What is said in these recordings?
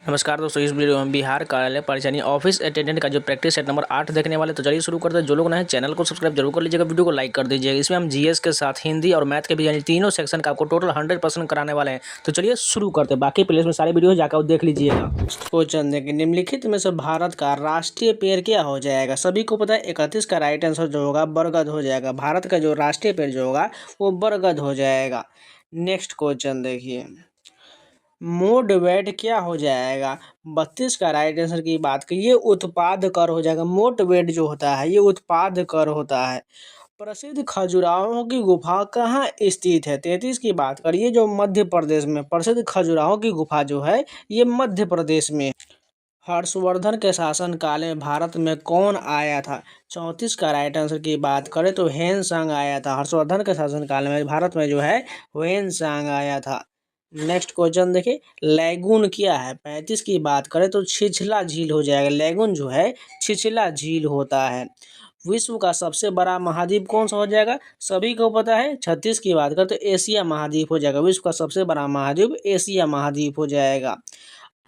नमस्कार दोस्तों, इस वीडियो में बिहार कार्यालय परिचालन ऑफिस अटेंडेंट का जो प्रैक्टिस सेट नंबर 8 देखने वाले। तो चलिए शुरू करते हैं। जो लोग नए चैनल को सब्सक्राइब जरूर कर लीजिएगा, वीडियो को लाइक कर दीजिएगा। इसमें हम जीएस के साथ हिंदी और मैथ के भी यानी तीनों सेक्शन का आपको टोटल 100% कराने वाले हैं। तो चलिए शुरू करते हैं। बाकी प्लेलिस्ट में सारी वीडियो जाकर देख लीजिएगा। क्वेश्चन देखिए, निम्नलिखित में से भारत का राष्ट्रीय पेड़ क्या हो जाएगा? सभी को पता है 31 का राइट आंसर जो होगा बरगद हो जाएगा। भारत का जो राष्ट्रीय पेड़ जो होगा वो बरगद हो जाएगा। नेक्स्ट क्वेश्चन देखिए, मोड वेट क्या हो जाएगा? 32 का राइट आंसर की बात करिए उत्पाद कर हो जाएगा। मोड वेट जो होता है ये उत्पाद कर होता है। प्रसिद्ध खजुराहो की गुफा कहाँ स्थित है? 33 की बात करिए जो मध्य प्रदेश में। प्रसिद्ध खजुराहो की गुफा जो है ये मध्य प्रदेश में। हर्षवर्धन के शासनकाल में भारत में कौन आया था? 34 का राइट आंसर की बात करें तो ह्वेन सांग आया था। हर्षवर्धन के शासनकाल में भारत में जो है ह्वेन सांग आया था। नेक्स्ट क्वेश्चन देखिए, लैगून क्या है? 35 की बात करें तो छिछला झील हो जाएगा। लैगून जो है छिछला झील होता है। विश्व का सबसे बड़ा महाद्वीप कौन सा हो जाएगा? सभी को पता है। 36 की बात करें तो एशिया महाद्वीप हो जाएगा। विश्व का सबसे बड़ा महाद्वीप एशिया महाद्वीप हो जाएगा।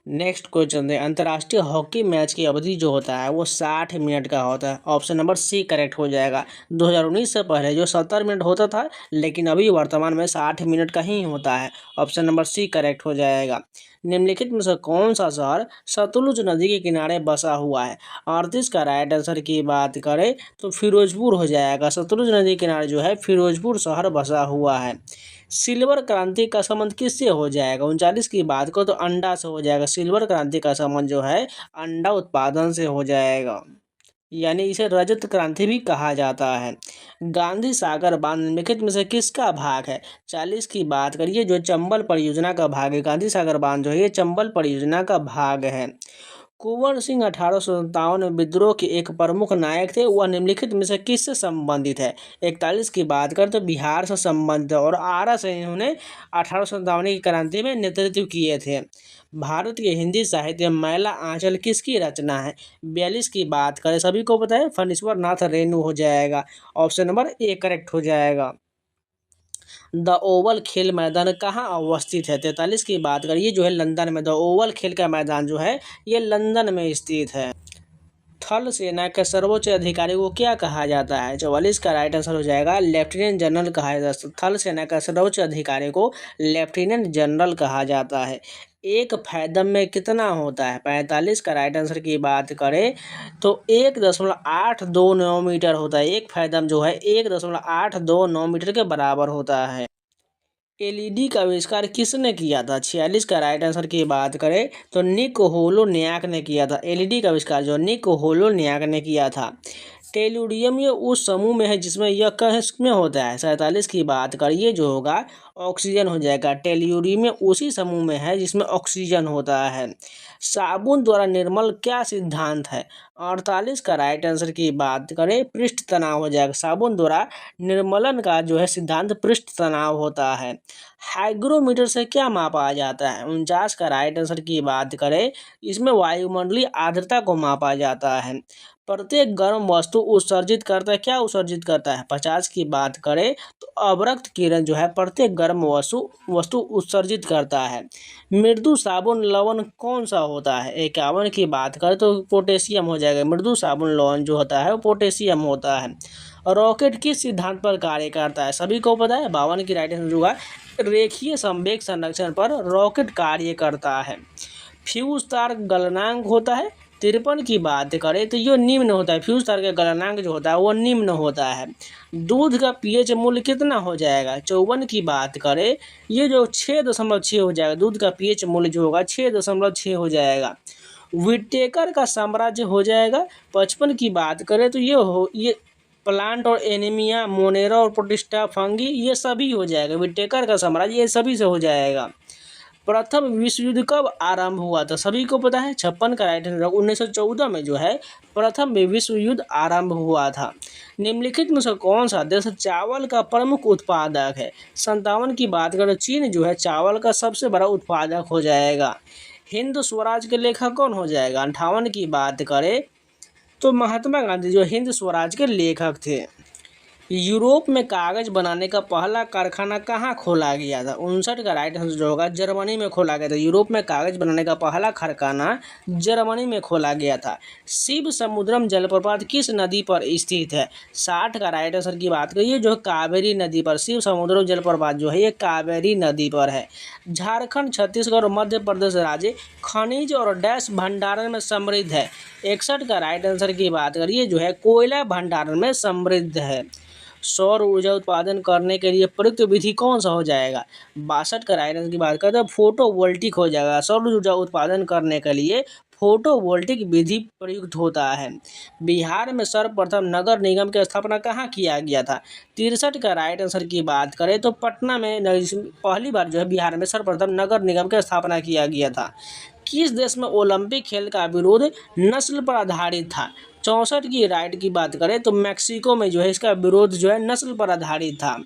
नेक्स्ट क्वेश्चन है, अंतर्राष्ट्रीय हॉकी मैच की अवधि जो होता है वो 60 मिनट का होता है। ऑप्शन नंबर सी करेक्ट हो जाएगा। 2019 से पहले जो 70 मिनट होता था लेकिन अभी वर्तमान में 60 मिनट का ही होता है। ऑप्शन नंबर सी करेक्ट हो जाएगा। निम्नलिखित में से कौन सा शहर सतलुज नदी के किनारे बसा हुआ है? 38 का राइट आंसर की बात करें तो फिरोजपुर हो जाएगा। सतलुज नदी के किनारे जो है फिरोजपुर शहर बसा हुआ है। सिल्वर क्रांति का संबंध किससे हो जाएगा? 39 की बात करो तो अंडा से हो जाएगा। सिल्वर क्रांति का संबंध जो है अंडा उत्पादन से हो जाएगा, यानी इसे रजत क्रांति भी कहा जाता है। गांधी सागर बांध निम्नलिखित में से किसका भाग है? 40 की बात करिए जो चंबल परियोजना का भाग है। गांधी सागर बांध जो है ये चंबल परियोजना का भाग है। कुंवर सिंह 1857 में विद्रोह के एक प्रमुख नायक थे, वह निम्नलिखित में से किससे संबंधित है? 41 की बात करें तो बिहार से संबंधित है और आरा से इन्होंने 1857 की क्रांति में नेतृत्व किए थे। भारत के हिंदी साहित्य में मैला आंचल किसकी रचना है? 42 की बात करें सभी को पता है फणीश्वर नाथ रेणु हो जाएगा। ऑप्शन नंबर ए करेक्ट हो जाएगा। द ओवल खेल मैदान कहाँ अवस्थित है? 43 की बात करिए जो है लंदन में। द ओवल खेल का मैदान जो है ये लंदन में स्थित है। थल सेना के सर्वोच्च अधिकारी को क्या कहा जाता है? 44 का राइट आंसर हो जाएगा लेफ्टिनेंट जनरल कहा जाता है। थल सेना का सर्वोच्च अधिकारी को लेफ्टिनेंट जनरल कहा जाता है। एक फैदम में कितना होता है? 45 का राइट आंसर की बात करें तो 1.829 मीटर होता है। एक फैदम जो है 1.829 मीटर के बराबर होता है। एलईडी का आविष्कार किसने किया था? 46 का राइट आंसर की बात करें तो निक होलोनियाक ने किया था। एलईडी का आविष्कार जो निक होलोनियाक ने किया था। टेलुरियम ये उस समूह में है जिसमें यह किसमें होता है? 47 की बात करिए जो होगा ऑक्सीजन हो जाएगा। टेलुरियम उसी समूह में है जिसमें ऑक्सीजन होता है। साबुन द्वारा निर्मल क्या सिद्धांत है? 48 का राइट आंसर की बात करें पृष्ठ तनाव हो जाएगा। साबुन द्वारा निर्मलन का जो है सिद्धांत पृष्ठ तनाव होता है। हाइग्रोमीटर से क्या मापा जाता है? 49 का राइट आंसर की बात करें इसमें वायुमंडलीय आर्द्रता को मापा जाता है। प्रत्येक गर्म वस्तु उत्सर्जित करता है, क्या उत्सर्जित करता है? 50 की बात करें तो अवरक्त किरण जो है प्रत्येक गर्म वस्तु उत्सर्जित करता है। मृदु साबुन लवण कौन सा होता है? 51 की बात करें तो पोटेशियम हो जाएगा। मृदु साबुन लवण जो होता है वो पोटेशियम होता है। रॉकेट किस सिद्धांत पर कार्य करता है? सभी को पता है। 52 की राइट आंसर होगा रेखीय संवेग संरक्षण पर रॉकेट कार्य करता है। फ्यूज तार गलनांक होता है। 53 की बात करें तो ये निम्न होता है। फ्यूज तार का गलनांक जो होता है वो निम्न होता है। दूध का पीएच मूल्य कितना हो जाएगा? 54 की बात करें ये जो 6.6 हो जाएगा। दूध का पीएच मूल्य जो होगा 6.6 हो जाएगा। विटेकर का साम्राज्य हो जाएगा। 55 की बात करें तो ये प्लांट और एनीमिया मोनेरा और प्रोटिस्टा फंगी ये सभी हो जाएगा। विटेकर का साम्राज्य ये सभी से हो जाएगा। प्रथम विश्व युद्ध कब आरंभ हुआ था? सभी को पता है। 56 का राइट आंसर 1914 में जो है प्रथम विश्व युद्ध आरंभ हुआ था। निम्नलिखित में से कौन सा देश चावल का प्रमुख उत्पादक है? 57 की बात करें चीन जो है चावल का सबसे बड़ा उत्पादक हो जाएगा। हिंद स्वराज के लेखक कौन हो जाएगा? 58 की बात करें तो महात्मा गांधी जो हिंद स्वराज के लेखक थे। यूरोप में कागज बनाने का पहला कारखाना कहाँ खोला गया था? 59 का राइट आंसर जो होगा जर्मनी में खोला गया था। यूरोप में कागज बनाने का पहला कारखाना जर्मनी में खोला गया था। शिव समुद्रम जलप्रपात किस नदी पर स्थित है? 60 का राइट आंसर की बात करिए जो कावेरी नदी पर। शिव समुद्रम जलप्रपात जो है ये कावेरी नदी पर है। झारखंड, छत्तीसगढ़ और मध्य प्रदेश राज्य खनिज और डैश भंडारण में समृद्ध है। 61 का राइट आंसर की बात करिए जो है कोयला भंडारण में समृद्ध है। सौर ऊर्जा उत्पादन करने के लिए प्रयुक्त विधि कौन सा हो जाएगा? 62 का राइट आंसर की बात करते हैं फोटोवोल्टिक हो जाएगा। सौर ऊर्जा उत्पादन करने के लिए फोटोवोल्टिक विधि प्रयुक्त होता है। बिहार में सर्वप्रथम नगर निगम की स्थापना कहाँ किया गया था? 63 का राइट आंसर की बात करें तो पटना में पहली बार जो है बिहार में सर्वप्रथम नगर निगम की स्थापना किया गया था। किस देश में ओलंपिक खेल का विरोध नस्ल पर आधारित था? 64 की राइट की बात करें तो मैक्सिको में जो है इसका विरोध जो है नस्ल पर आधारित था।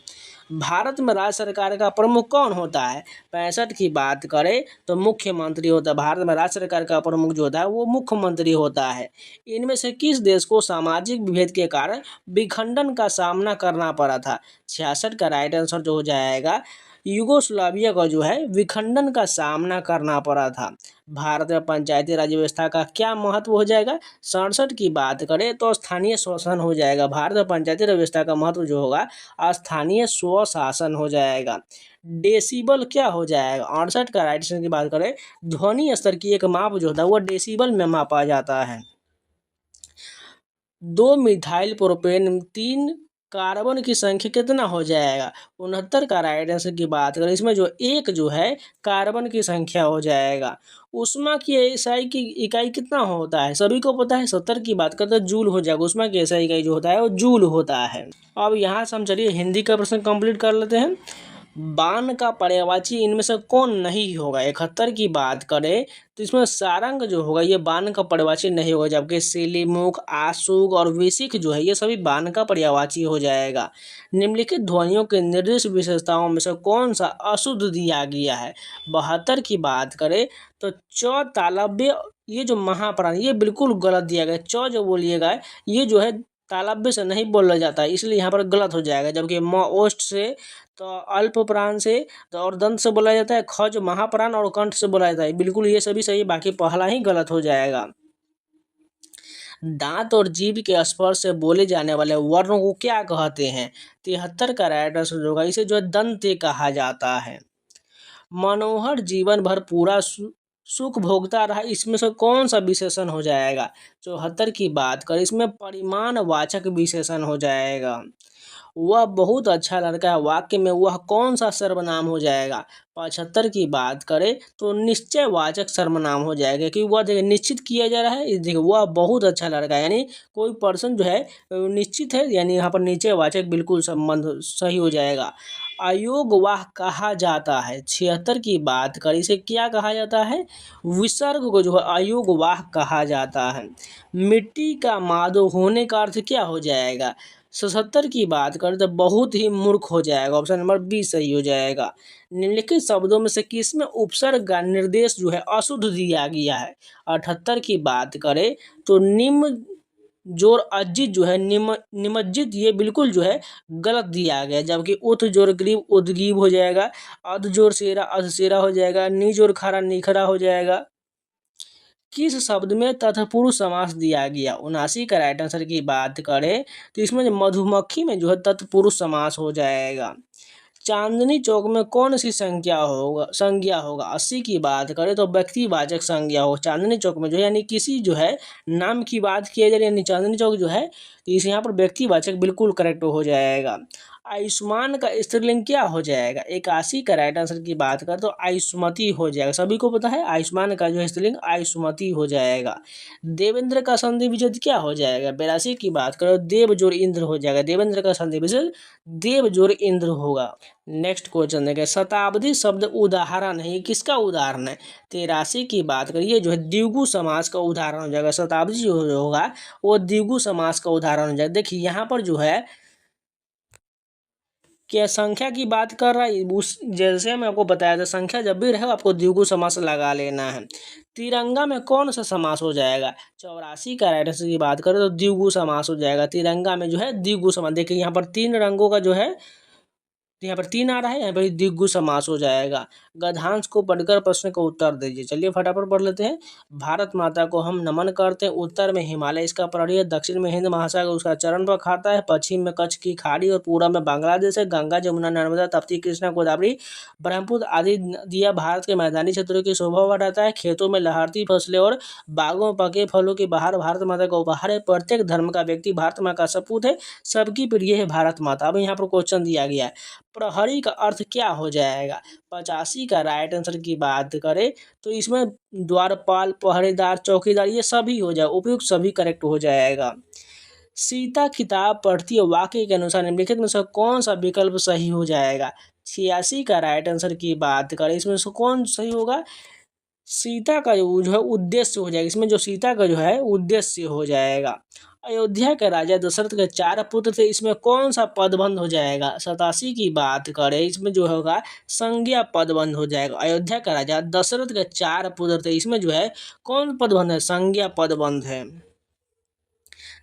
भारत में राज्य सरकार का प्रमुख कौन होता है? 65 की बात करें तो मुख्यमंत्री होता है। भारत में राज्य सरकार का प्रमुख जो होता है वो मुख्यमंत्री होता है। इनमें से किस देश को सामाजिक विभेद के कारण विखंडन का सामना करना पड़ा था? 66 का राइट आंसर जो हो जाएगा यूगोस्लाविया का जो है विखंडन का सामना करना पड़ा था। भारत में पंचायती राज व्यवस्था का क्या महत्व हो जाएगा? 67 की बात करें तो स्थानीय स्वशासन हो जाएगा। भारत में पंचायती राज व्यवस्था का महत्व जो होगा स्थानीय स्वशासन हो जाएगा। डेसिबल क्या हो जाएगा? 68 का राइट आंसर की बात करें ध्वनि स्तर की एक माप जो होता है वो डेसिबल में मापा जाता है। 2 मिथाइल प्रोपेन 3 कार्बन की संख्या कितना हो जाएगा? 69 का राइट आंसर की बात करें इसमें जो एक जो है कार्बन की संख्या हो जाएगा। ऊष्मा की एसआई की इकाई कितना होता है? सभी को पता है। 70 की बात करते हैं जूल हो जाएगा। ऊष्मा की एसआई इकाई जो होता है वो जूल होता है। अब यहाँ से हम चलिए हिंदी का प्रश्न कंप्लीट कर लेते हैं। बाण का पर्यायवाची इनमें से कौन नहीं होगा? 71 की बात करें तो इसमें सारंग जो होगा ये बाण का पर्यायवाची नहीं होगा, जबकि सिलीमुख, आशुक और विशिख जो है ये सभी बाण का पर्यायवाची हो जाएगा। निम्नलिखित ध्वनियों के निर्दिष्ट विशेषताओं में से कौन सा अशुद्ध दिया गया है? 72 की बात करें तो च तालव्य ये जो महाप्राण ये बिल्कुल गलत दिया गया। च जो बोलिएगा ये जो है तालव्य से नहीं बोला जाता है इसलिए यहाँ पर गलत हो जाएगा। जबकि म ओष्ठ से तो अल्प प्राण से तो और दंत से बोला जाता है। ख जो महाप्राण और कंठ से बोला जाता है। बिल्कुल ये सभी सही, बाकी पहला ही गलत हो जाएगा। दांत और जीभ के स्पर्श से बोले जाने वाले वर्णों को क्या कहते हैं? 73 का राइट आंसर होगा इसे जो है दंते कहा जाता है। मनोहर जीवन भर पूरा सुख भोगता रहा इसमें से कौन सा विशेषण हो जाएगा? 74 की बात करें इसमें परिमाणवाचक विशेषण हो जाएगा। वह बहुत अच्छा लड़का है वाक्य में वह कौन सा सर्वनाम हो जाएगा? 75 की बात करें तो निश्चयवाचक सर्वनाम हो जाएगा कि वह देखिए निश्चित किया जा रहा है। देखिए वह बहुत अच्छा लड़का है यानी कोई पर्सन जो है निश्चित है यानी यहाँ पर निश्चयवाचक बिल्कुल संबंध सही हो जाएगा। अयोगवाह कहा जाता है। 76 की बात करें इसे क्या कहा जाता है? विसर्ग को जो है अयोगवाह कहा जाता है। मिट्टी का मादो होने का अर्थ क्या हो जाएगा? 77 की बात करें तो बहुत ही मूर्ख हो जाएगा। ऑप्शन नंबर बी सही हो जाएगा। निम्नलिखित शब्दों में से किसमें उपसर्ग का निर्देश जो है अशुद्ध दिया गया है? 78 की बात करें तो निम्न जोर अजित जो है निमज्जित ये बिल्कुल जो है गलत दिया गया। जबकि उत जोर ग्रीब उद्गीब हो जाएगा। अध जोर सेरा अधसेरा हो जाएगा। नी जोर खरा निखरा हो जाएगा। किस शब्द में तत्पुरुष समास दिया गया? 79 का राइट आंसर की बात करें तो इसमें जो मधुमक्खी में जो है तत्पुरुष समास हो जाएगा। चांदनी चौक में कौन सी संज्ञा होगा? 80 की बात करें तो व्यक्तिवाचक संज्ञा हो। चांदनी चौक में जो है यानी किसी जो है नाम की बात किया जा रही है यानी चांदनी चौक जो है तो इस यहाँ पर व्यक्तिवाचक बिल्कुल करेक्ट हो जाएगा। आयुष्मान का स्त्रीलिंग क्या हो जाएगा? 81 का राइट आंसर की बात करें तो आयुष्मती हो जाएगा। सभी को पता है आयुष्मान का जो है स्त्रीलिंग आयुष्मती हो जाएगा। देवेंद्र का संधि विच्छेद क्या हो जाएगा? 82 की बात करो देव जोर इंद्र हो जाएगा। देवेंद्र का संधि विच्छेद देव जोर इंद्र होगा। नेक्स्ट क्वेश्चन देखें शताब्दी शब्द उदाहरण है, ये किसका उदाहरण है? 83 की बात करिए जो है द्विगु समास का उदाहरण हो जाएगा। शताब्दी जो होगा वो द्विगु समास का उदाहरण हो जाएगा। देखिए यहाँ पर जो है क्या संख्या की बात कर रहा है उस जैसे मैं आपको बताया था, संख्या जब भी रहे आपको द्विगु समास लगा लेना है। तिरंगा में कौन सा समास हो जाएगा? 84 का राइट आंसर की बात करें तो द्विगु समास हो जाएगा। तिरंगा में जो है द्विगु समास, देखिए यहाँ पर 3 रंगों का जो है, तो यहाँ पर 3 आ रहा है, यहाँ पर द्विगु समास हो जाएगा। गद्यांश को पढ़कर प्रश्न का उत्तर दीजिए। चलिए फटाफट पढ़ लेते हैं। भारत माता को हम नमन करते हैं। उत्तर में हिमालय इसका प्रदेश है, दक्षिण में हिंद महासागर उसका चरण पर खाता है, पश्चिम में कच्छ की खाड़ी और पूर्व में बांग्लादेश है। गंगा जमुना नर्मदा ताप्ती कृष्णा गोदावरी ब्रह्मपुत्र आदि नदियाँ भारत के मैदानी क्षेत्रों की शोभा बढ़ाता है। खेतों में लहरती फसलें और बागों में पके फलों की बहार भारत माता का उपहार है। प्रत्येक धर्म का व्यक्ति भारत माँ का सपूत है, सबकी प्रिय है भारत माता। अब यहाँ पर क्वेश्चन दिया गया है, प्रहरी का अर्थ क्या हो जाएगा? 85 का राइट आंसर की बात करें तो इसमें द्वारपाल, पहरेदार, चौकीदार ये सभी हो जाए, उपयुक्त सभी करेक्ट हो जाएगा। सीता किताब पढ़ती है, वाक्य के अनुसार निम्नलिखित में से कौन सा विकल्प सही हो जाएगा? 86 का राइट आंसर की बात करें इसमें से कौन सही होगा? सीता का जो है उद्देश्य हो जाएगा, इसमें जो सीता का जो है उद्देश्य हो जाएगा। अयोध्या के राजा दशरथ के 4 पुत्र थे, इसमें कौन सा पदबंध हो जाएगा? 87 की बात करें इसमें जो होगा संज्ञा पदबंध हो जाएगा। अयोध्या का राजा दशरथ के 4 पुत्र थे, इसमें जो है कौन पदबंध है? संज्ञा पदबंध है।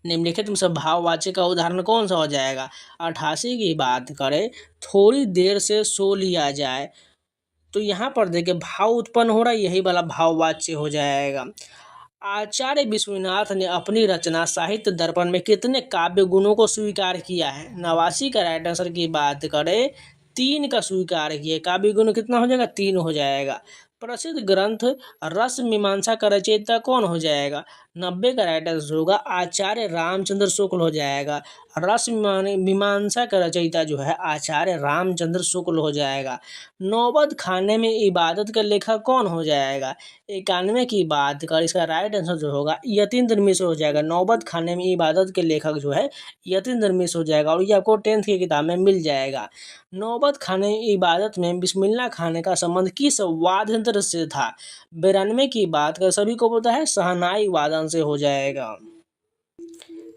निम्नलिखित में से भाववाचक का उदाहरण कौन सा हो जाएगा? 88 की बात करें, थोड़ी देर से सो लिया जाए, तो यहाँ पर देखिए भाव उत्पन्न हो रहा है, यही वाला भाववाच्य हो जाएगा। आचार्य विश्वनाथ ने अपनी रचना साहित्य दर्पण में कितने काव्य गुणों को स्वीकार किया है? 89 का राइट आंसर की बात करें 3 का स्वीकार किया। काव्य गुण कितना हो जाएगा? 3 हो जाएगा। प्रसिद्ध ग्रंथ रस मीमांसा का रचयिता कौन हो जाएगा? 90 का राइट आंसर होगा आचार्य रामचंद्र शुक्ल हो जाएगा। रस मीमांसा का रचयिता जो है आचार्य रामचंद्र शुक्ल हो जाएगा। नौबत खाने में इबादत का लेखक कौन हो जाएगा? 91 की बात कर इसका राइट आंसर जो होगा यतीन्द्र मिश्र हो जाएगा। नौबत खाने में इबादत के लेखक जो है यतीन्द्र मिश्र हो जाएगा, और ये आपको 10th की किताब में मिल जाएगा। नौबत खाने में इबादत में बिस्मिल्लाह खाने का संबंध किस वाद्य यंत्र से था? 92 की बात कर सभी को पता है शहनाई वादन से हो जाएगा।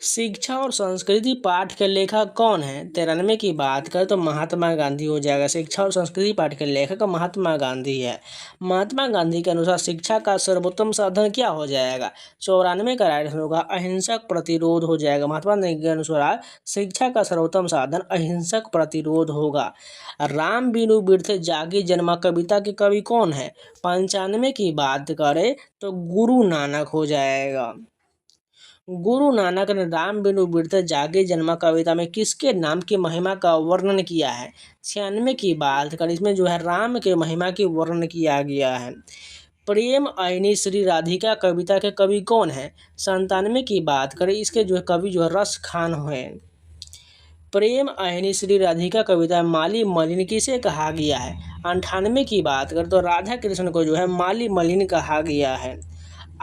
शिक्षा और संस्कृति पाठ के लेखक कौन है? 93 की बात करें तो महात्मा गांधी हो जाएगा। शिक्षा और संस्कृति पाठ के लेखक महात्मा गांधी है। महात्मा गांधी के अनुसार शिक्षा का सर्वोत्तम साधन क्या हो जाएगा? 94 का राइट आंसर होगा अहिंसक प्रतिरोध हो जाएगा। महात्मा गांधी के अनुसार शिक्षा का सर्वोत्तम साधन अहिंसक प्रतिरोध होगा। राम बिनु बिरथे जागी जन्मा कविता के कवि कौन है? 95 की बात करें तो गुरु नानक हो जाएगा। गुरु नानक ने राम बिनु बिरथे जागे जन्मा कविता में किसके नाम की महिमा का वर्णन किया है? 96 की बात करें इसमें जो है राम के महिमा की वर्णन किया गया है। प्रेम आईनी श्री राधिका कविता के कवि कौन है? 97 की बात करें इसके जो है कवि जो है रस खान है। प्रेम आईनी श्री राधिका कविता माली मलिन किसे कहा गया है? 98 की बात करें तो राधा कृष्ण को जो है माली मलिन कहा गया है।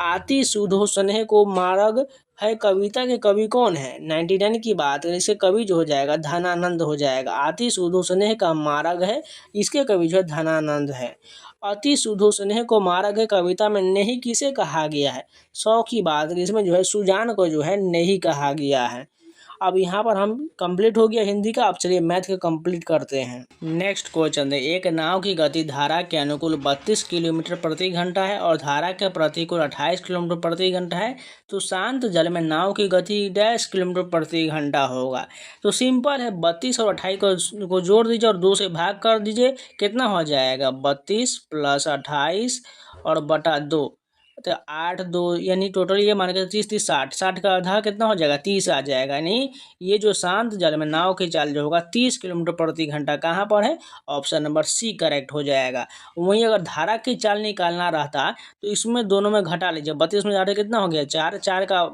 आति सुधो स्नेह को मार्ग है कविता के कवि कौन है? 99 की बात करें इसके कवि जो हो जाएगा धनानंद हो जाएगा। आति सुधो स्नेह का मार्ग है, इसके कवि जो है धनानंद है। अति सुधो स्नेह को मार्ग है कविता में नहीं किसे कहा गया है? 100 की बात करें इसमें जो है सुजान को जो है नहीं कहा गया है। अब यहाँ पर हम कंप्लीट हो गया हिंदी का। अब चलिए मैथ का कंप्लीट करते हैं। नेक्स्ट क्वेश्चन है, एक नाव की गति धारा के अनुकूल 32 किलोमीटर प्रति घंटा है और धारा के प्रतिकूल 28 किलोमीटर प्रति घंटा है, तो शांत जल में नाव की गति डैश किलोमीटर प्रति घंटा होगा। तो सिंपल है, 32 और 28 को जोड़ दीजिए और 2 से भाग कर दीजिए, कितना हो जाएगा? 32 + 28 और बटा 2, तो 8 2 यानी टोटल ये मान के 30 30 60 60 का आधा कितना हो जाएगा? 30 आ जाएगा। यानी ये जो शांत जल में नाव की चाल जो होगा 30 किलोमीटर प्रति घंटा कहाँ पर है? ऑप्शन नंबर सी करेक्ट हो जाएगा। वहीं अगर धारा की चाल निकालना रहता तो इसमें दोनों में घटा लीजिए, 32 में आधा कितना हो गया? 4 4 का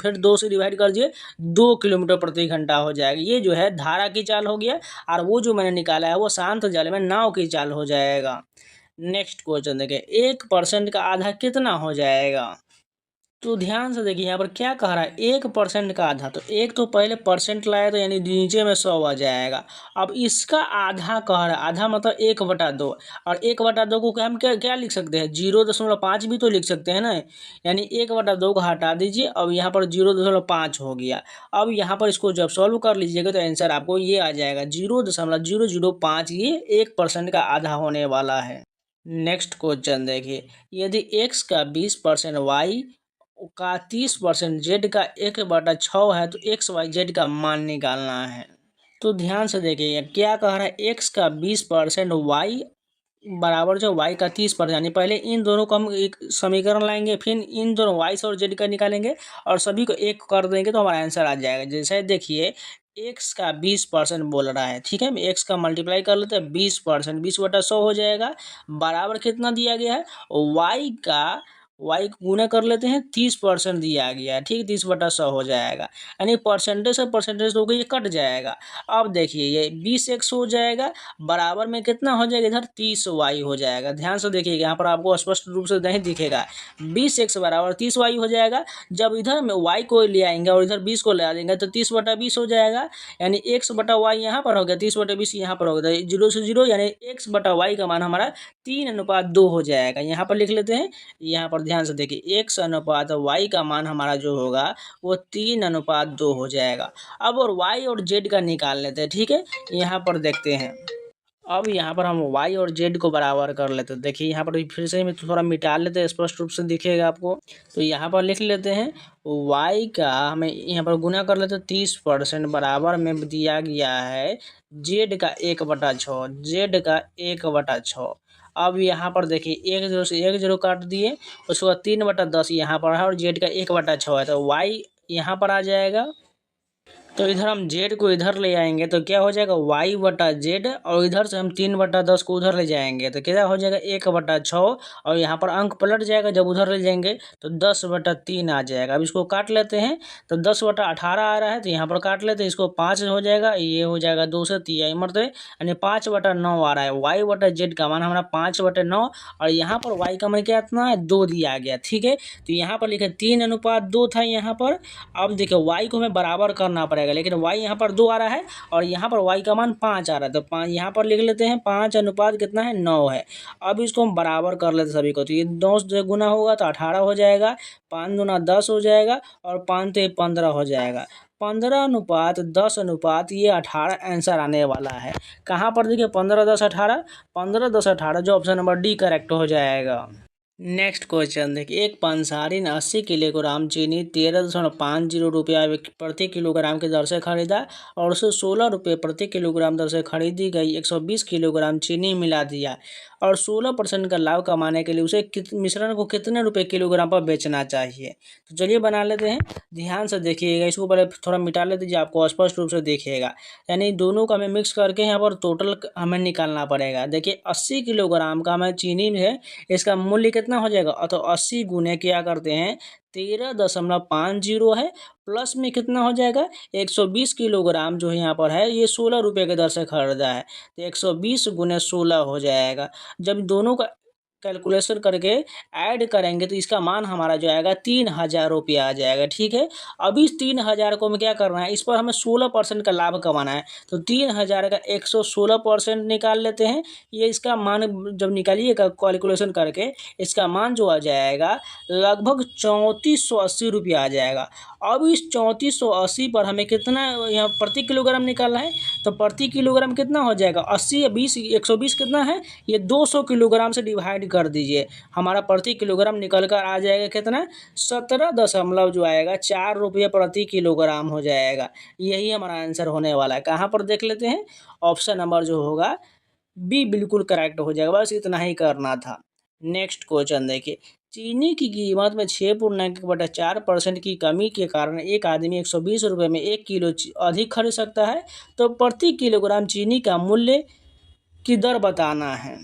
फिर 2 से डिवाइड कर दीजिए, 2 किलोमीटर प्रति घंटा हो जाएगा। ये जो है धारा की चाल हो गया, और वो जो मैंने निकाला है वो शांत जल में नाव की चाल हो जाएगा। नेक्स्ट क्वेश्चन देखिए, 1% का आधा कितना हो जाएगा? तो ध्यान से देखिए यहाँ पर क्या कह रहा है, 1% का आधा। तो एक तो पहले परसेंट लाया तो यानी नीचे में 100 आ जाएगा। अब इसका आधा कह रहा है, आधा मतलब 1/2। और 1/2 को हम क्या क्या लिख सकते हैं, 0.5 भी तो लिख सकते हैं ना। यानी 1/2 को हटा दीजिए, अब यहाँ पर 0.5 हो गया। अब यहाँ पर इसको जब सॉल्व कर लीजिएगा तो आंसर आपको ये आ जाएगा 0.005। ये 1% का आधा होने वाला है। नेक्स्ट क्वेश्चन देखिए, यदि x का 20%, y का 30%, z का 1/6 है तो XYZ का मान निकालना है। तो ध्यान से देखिए क्या कह रहा है, x का 20%, y बराबर जो y का 30%। यानी पहले इन दोनों को हम एक समीकरण लाएंगे, फिर इन दोनों y और z का निकालेंगे और सभी को एक कर देंगे तो हमारा आंसर आ जाएगा। जैसे देखिए x का 20% बोल रहा है, ठीक है। x का मल्टीप्लाई कर लेते हैं 20%, 20/100 हो जाएगा। बराबर कितना दिया गया है, y का y गुना कर लेते हैं 30% दिया गया है, ठीक। 30/100 हो जाएगा। यानी परसेंटेज से परसेंटेज होकर ये कट जाएगा। अब देखिए ये 20x हो जाएगा, बराबर में कितना हो जाएगा, इधर 30y हो जाएगा। ध्यान से देखिए यहाँ पर आपको स्पष्ट रूप से नहीं दिखेगा। 20x बराबर 30y हो जाएगा। जब इधर में y को ले आएंगे और इधर 20 को ले आएंगे तो 30/20 हो जाएगा। यानी x/y यहाँ पर हो गया, 30/20 यहाँ पर हो गया, 0 से 0। यानी x/y का मान हमारा 3:2 हो जाएगा। यहाँ पर लिख लेते हैं। यहाँ पर ध्यान से देखिए x/y का मान हमारा जो होगा वो 3:2 हो जाएगा। अब और y और z का निकाल लेते हैं, ठीक है। यहाँ पर देखते हैं, अब यहाँ पर हम y और z को बराबर कर लेते हैं। देखिए यहाँ पर फिर से मैं थोड़ा मिटा लेते हैं, स्पष्ट रूप से दिखेगा आपको। तो यहाँ पर लिख लेते हैं y का हमें यहाँ पर गुना कर लेते हैं 30%, बराबर में दिया गया है z का 1/6, z का 1/6। अब यहाँ पर देखिए 1 0 से 1 0 काट दिए, उसके बाद 3/10 यहाँ पर है और z का 1/6 है तो y यहाँ पर आ जाएगा। तो इधर हम z को इधर ले आएंगे तो क्या हो जाएगा, y/z। और इधर से हम 3/10 को उधर ले जाएंगे तो क्या हो जाएगा, 1/6। और यहाँ पर अंक पलट जाएगा, जब उधर ले जाएंगे तो 10/3 आ जाएगा। अब इसको काट लेते हैं तो 10/18 आ रहा है तो यहाँ पर काट लेते हैं, इसको 5 हो जाएगा, ये हो जाएगा 2 से 3 मरते, यानी 5/9 आ रहा है। y/z का मान हमारा 5/9 और यहाँ पर y का मान क्या इतना है, 2 दिया गया, ठीक है। तो यहाँ पर लिखे 3:2 था यहाँ पर। अब देखिए y को हमें बराबर करना पड़ेगा, लेकिन y यहाँ पर 2 आ रहा है और यहाँ पर y का मान 5 आ रहा है। तो 5 यहाँ पर लिख लेते हैं, 5 अनुपात कितना है, 9 है। अब इसको हम बराबर कर लेते सभी को, तो ये 9 से गुना होगा तो 18 हो जाएगा, 5 दूना 10 हो जाएगा और 5 तो 15 हो जाएगा। 15:10 ये 18 आंसर आने वाला है। कहाँ पर देखिए 15 10 18, 15 10 18 जो ऑप्शन नंबर डी करेक्ट हो जाएगा। नेक्स्ट क्वेश्चन देखिए, एक पंसारी ने 80 किलोग्राम चीनी 13.50 रुपया प्रति किलोग्राम की दर से खरीदा और उसे 16 रुपये प्रति किलोग्राम दर से खरीदी गई 120 किलोग्राम चीनी मिला दिया और 16% का लाभ कमाने के लिए उसे मिश्रण को कितने रुपए किलोग्राम पर बेचना चाहिए। तो चलिए बना लेते हैं, ध्यान से देखिएगा। इसको पहले थोड़ा मिटा लेते दीजिए, आपको स्पष्ट रूप से दिखेगा। यानी दोनों का हमें मिक्स करके यहाँ पर टोटल हमें निकालना पड़ेगा। देखिए 80 किलोग्राम का हमें चीनी है, इसका मूल्य कितना हो जाएगा, तो 80 गुने क्या करते हैं 13.50 है, प्लस में कितना हो जाएगा 120 किलोग्राम जो यहाँ पर है ये 16 रुपये के दर से खरीदा है तो 120 गुने 16 हो जाएगा। जब दोनों का कैलकुलेशन करके ऐड करेंगे तो इसका मान हमारा जो आएगा 3000 रुपया आ जाएगा, ठीक है। अभी इस 3000 को हमें क्या करना है, इस पर हमें 16% का लाभ कमाना है। तो 3000 का 116% निकाल लेते हैं। ये इसका मान जब निकालिएगा कैलकुलेशन करके, इसका मान जो आ जाएगा लगभग 3480 रुपया आ जाएगा। अब इस 3480 पर हमें कितना यहाँ प्रति किलोग्राम निकालना है, तो प्रति किलोग्राम कितना हो जाएगा 80 20 120 कितना है, ये 200 किलोग्राम से डिवाइड कर दीजिए, हमारा प्रति किलोग्राम निकल कर आ जाएगा कितना 17 जो आएगा 4 रुपये प्रति किलोग्राम हो जाएगा। यही हमारा आंसर होने वाला है। कहाँ पर देख लेते हैं, ऑप्शन नंबर जो होगा बी बिल्कुल करेक्ट हो जाएगा। बस इतना ही करना था। नेक्स्ट क्वेश्चन देखिए, चीनी की कीमत में 6.4% की कमी के कारण एक आदमी 120 रुपये में 1 किलो अधिक खरीद सकता है, तो प्रति किलोग्राम चीनी का मूल्य की दर बताना है।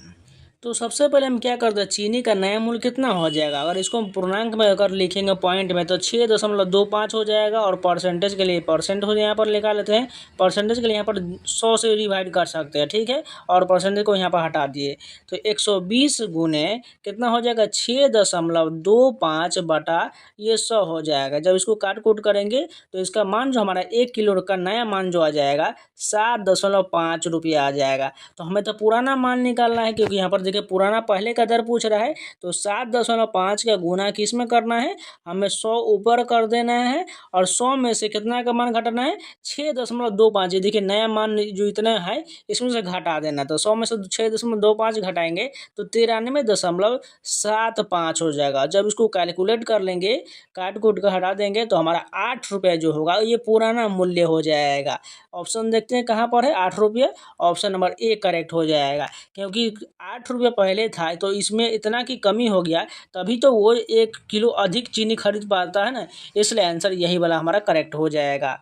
तो सबसे पहले हम क्या करते हैं, चीनी का नया मूल्य कितना हो जाएगा, अगर इसको हम पूर्णांक में अगर लिखेंगे पॉइंट में तो 6.25 हो जाएगा। और परसेंटेज के लिए परसेंट हो यहाँ पर निकाल लेते हैं, परसेंटेज के लिए यहाँ पर 100 से डिवाइड कर सकते हैं, ठीक है। और परसेंटेज को यहाँ पर हटा दिए तो 120 गुने कितना हो जाएगा, 6.25 बटा ये 100 हो जाएगा। जब इसको काट कूट करेंगे तो इसका मान जो हमारा 1 किलो का नया मान जो आ जाएगा 7.5 रुपया आ जाएगा। तो हमें तो पुराना मान निकालना है, क्योंकि यहाँ पर देखिए पुराना पहले का दर पूछ रहा है। तो 7.5 का गुना किस में करना है, हमें 100 ऊपर कर देना है और 100 में से कितना का मान घटाना है, 6.25। ये देखिए नया मान जो इतना है इसमें से घटा देना। तो 100 में से 6.25 घटाएंगे तो 93.75 हो जाएगा। जब इसको कैलकुलेट कर लेंगे, काट कूट कर हटा देंगे तो हमारा 8 रुपया जो होगा ये पुराना मूल्य हो जाएगा। ऑप्शन देखते हैं कहाँ पर है, 8 रुपया। ऑप्शन नंबर ए करेक्ट हो जाएगा, क्योंकि 8 रुपये पहले था तो इसमें इतना की कमी हो गया, तभी तो वो 1 किलो अधिक चीनी खरीद पाता है ना, इसलिए आंसर यही वाला हमारा करेक्ट हो जाएगा।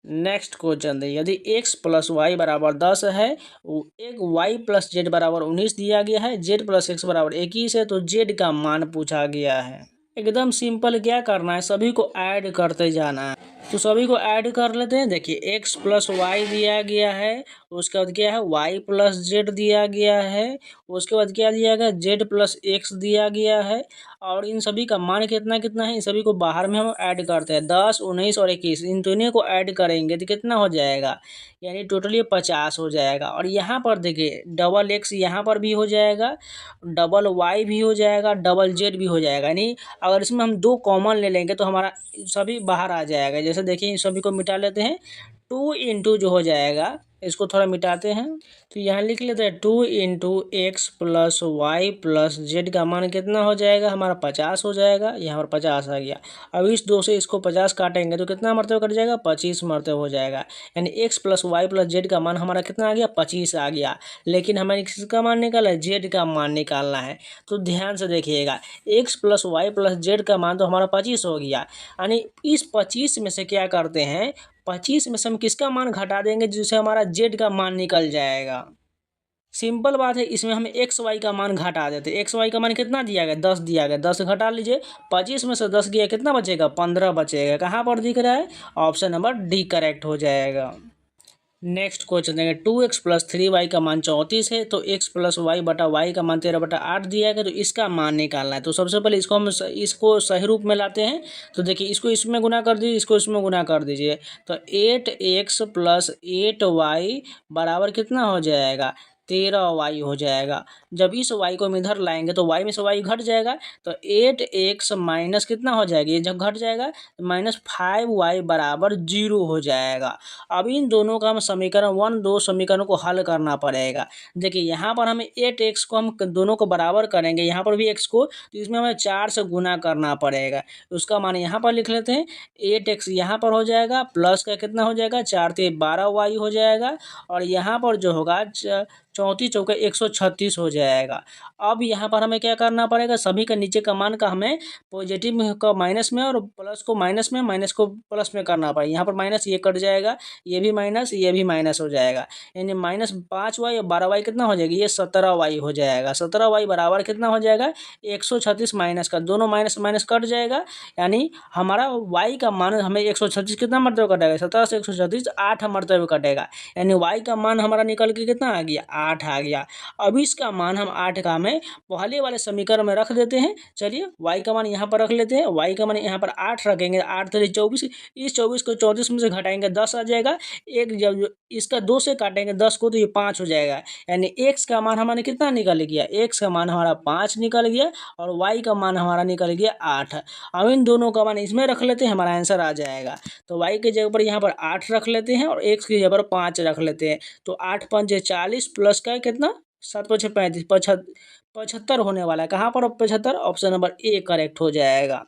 नेक्स्ट क्वेश्चन देखिए, यदि x प्लस वाई बराबर 10 है, एक y प्लस जेड बराबर 19 दिया गया है, z प्लस एक्स बराबर 21 है, तो z का मान पूछा गया है। एकदम सिंपल, क्या करना है, सभी को ऐड करते जाना है। तो सभी को ऐड कर लेते हैं। देखिए x प्लस वाई दिया गया है, उसके बाद क्या है y प्लस जेड दिया गया है, उसके बाद क्या दिया गया, z प्लस एक्स दिया गया है। और इन सभी का मान कितना कितना है, इन सभी को बाहर में हम ऐड करते हैं। 10, 19 और 21 इन तीनों को ऐड करेंगे तो कितना हो जाएगा, यानी टोटली 50 हो जाएगा। और यहाँ पर देखिए डबल x यहाँ पर भी हो जाएगा, डबल y भी हो जाएगा, डबल z भी हो जाएगा। यानी अगर इसमें हम 2 कॉमन ले लेंगे तो हमारा सभी बाहर आ जाएगा। जैसे देखिए इन सभी को मिटा लेते हैं, 2 इंटू जो हो जाएगा, इसको थोड़ा मिटाते हैं तो यहाँ लिख लेते हैं 2 into X plus Y plus Z का मान कितना हो जाएगा, हमारा 50 हो जाएगा। यहाँ पर 50 आ गया। अब इस 2 से इसको 50 काटेंगे तो कितना मरतबा कट जाएगा, 25 मरतबा हो जाएगा। यानी X plus Y plus Z का मान हमारा कितना आ गया, 25 आ गया। लेकिन हमें किसका मान निकालना है, जेड का मान निकालना है। तो ध्यान से देखिएगा, X plus Y plus Z का मान तो हमारा 25 हो गया। यानी इस 25 में से क्या करते हैं, 25 में से हम किसका मान घटा देंगे, जिससे हमारा जेड का मान निकल जाएगा। सिंपल बात है, इसमें हम एक्स वाई का मान घटा देते। एक्स वाई का मान कितना दिया गया, 10 दिया गया, 10 घटा लीजिए। 25 में से 10 गया, कितना बचेगा, 15 बचेगा। कहाँ पर दिख रहा है, ऑप्शन नंबर डी करेक्ट हो जाएगा। नेक्स्ट क्वेश्चन देंगे, 2x प्लस 3y का मान 34 है, तो x प्लस वाई बटा वाई का मान 13/8 दिया गया, तो इसका मान निकालना है। तो सबसे पहले इसको हम इसको सही रूप में लाते हैं। तो देखिए इसको इसमें गुना कर दीजिए, इसको इसमें गुना कर दीजिए। तो 8x प्लस 8y बराबर कितना हो जाएगा, 13y हो जाएगा। जब इस y को हम इधर लाएंगे तो y में से y घट जाएगा, तो 8x माइनस कितना हो जाएगा, ये जब घट जाएगा तो -5y बराबर 0 हो जाएगा। अब इन दोनों का हम समीकरण 1, 2 समीकरणों को हल करना पड़ेगा। देखिए यहाँ पर हमें 8x को हम दोनों को बराबर करेंगे, यहाँ पर भी x को, तो इसमें हमें 4 से गुना करना पड़ेगा। उसका मान यहाँ पर लिख लेते हैं, 8x यहाँ पर हो जाएगा, प्लस का कितना हो जाएगा, 4 × 12y हो जाएगा। और यहाँ पर जो होगा 34 चौके 136 हो जाएगा। अब यहाँ पर हमें क्या करना पड़ेगा, सभी का नीचे का मान का हमें पॉजिटिव को माइनस में और प्लस को माइनस में, माइनस को प्लस में करना पड़ेगा। यहाँ पर माइनस ये कट जाएगा, ये भी माइनस, ये भी माइनस हो जाएगा। यानी -5y और 12y कितना हो जाएगा, ये 17y हो जाएगा। 17y बराबर कितना हो जाएगा, 136 माइनस का, दोनों माइनस माइनस कट जाएगा। यानी हमारा y का मान हमें 136 कितना मरतबा कटेगा, 17 से 136 8 मरतबा कटेगा। यानी y का मान हमारा निकल के कितना आ गया, 8 आ गया। अब इसका मान हम 8 का में पहले वाले समीकरण में रख देते हैं। चलिए y का मान यहाँ पर रख लेते हैं, y का मान यहाँ पर 8 रखेंगे, 8 × 24, इस 24 को 34 में से घटाएंगे 10 आ जाएगा। एक जब इसका 2 से काटेंगे 10 को तो ये 5 हो जाएगा। यानी x का मान हमारा कितना निकल गया, x का मान हमारा 5 निकल गया और y का मान हमारा निकल गया 8। अब इन दोनों का मान इसमें रख लेते हैं, हमारा आंसर आ जाएगा। तो y के जगह पर यहाँ पर 8 रख लेते हैं और x की जगह पर 5 रख लेते हैं। तो 8 × 5 = 40 प्लस का कितना, 7 × 5 = 35, 75 होने वाला है। कहाँ पर 75, ऑप्शन नंबर ए करेक्ट हो जाएगा।